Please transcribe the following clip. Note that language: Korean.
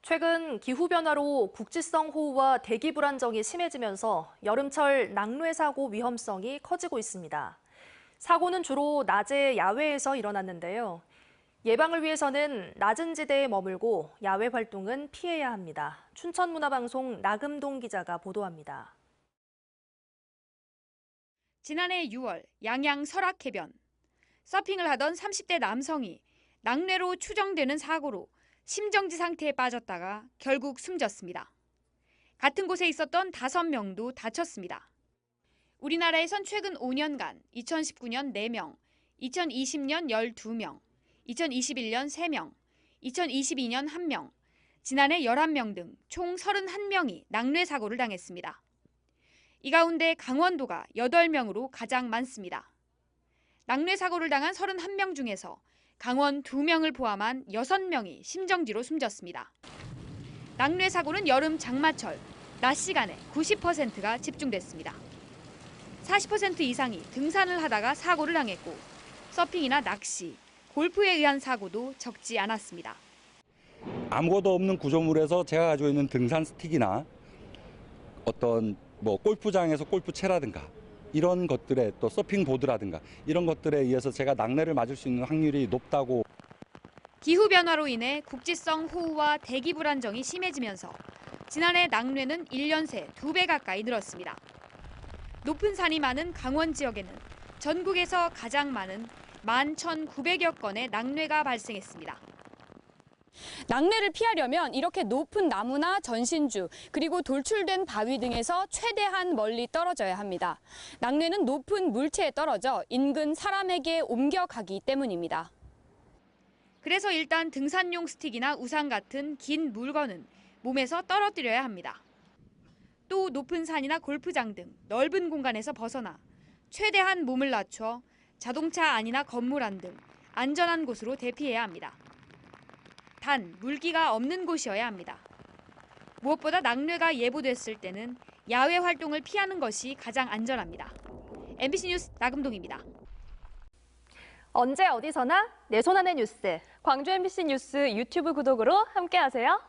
최근 기후변화로 국지성 호우와 대기 불안정이 심해지면서 여름철 낙뢰 사고 위험성이 커지고 있습니다. 사고는 주로 낮에 야외에서 일어났는데요. 예방을 위해서는 낮은 지대에 머물고 야외 활동은 피해야 합니다. 춘천문화방송 나금동 기자가 보도합니다. 지난해 6월 양양 설악해변. 서핑을 하던 30대 남성이 낙뢰로 추정되는 사고로 심정지 상태에 빠졌다가 결국 숨졌습니다. 같은 곳에 있었던 5명도 다쳤습니다. 우리나라에선 최근 5년간 2019년 4명, 2020년 12명, 2021년 3명, 2022년 1명, 지난해 11명 등 총 31명이 낙뢰 사고를 당했습니다. 이 가운데 강원도가 8명으로 가장 많습니다. 낙뢰 사고를 당한 31명 중에서 강원 2명을 포함한 6명이 심정지로 숨졌습니다. 낙뢰 사고는 여름 장마철, 낮 시간에 90%가 집중됐습니다. 40% 이상이 등산을 하다가 사고를 당했고 서핑이나 낚시, 골프에 의한 사고도 적지 않았습니다. 아무것도 없는 구조물에서 제가 가지고 있는 등산 스틱이나 어떤 골프장에서 골프채라든가 이런 것들에 또 서핑보드라든가 이런 것들에 의해서 제가 낙뢰를 맞을 수 있는 확률이 높다고. 기후변화로 인해 국지성 호우와 대기 불안정이 심해지면서 지난해 낙뢰는 1년 새 2배 가까이 늘었습니다. 높은 산이 많은 강원 지역에는 전국에서 가장 많은 11,900여 건의 낙뢰가 발생했습니다. 낙뢰를 피하려면 이렇게 높은 나무나 전신주, 그리고 돌출된 바위 등에서 최대한 멀리 떨어져야 합니다. 낙뢰는 높은 물체에 떨어져 인근 사람에게 옮겨가기 때문입니다. 그래서 일단 등산용 스틱이나 우산 같은 긴 물건은 몸에서 떨어뜨려야 합니다. 또 높은 산이나 골프장 등 넓은 공간에서 벗어나 최대한 몸을 낮춰 자동차 안이나 건물 안 등 안전한 곳으로 대피해야 합니다. 단, 물기가 없는 곳이어야 합니다. 무엇보다 낙뢰가 예보됐을 때는 야외 활동을 피하는 것이 가장 안전합니다. MBC 뉴스 나금동입니다. 언제 어디서나 내 손 안의 뉴스. 광주 MBC 뉴스 유튜브 구독으로 함께하세요.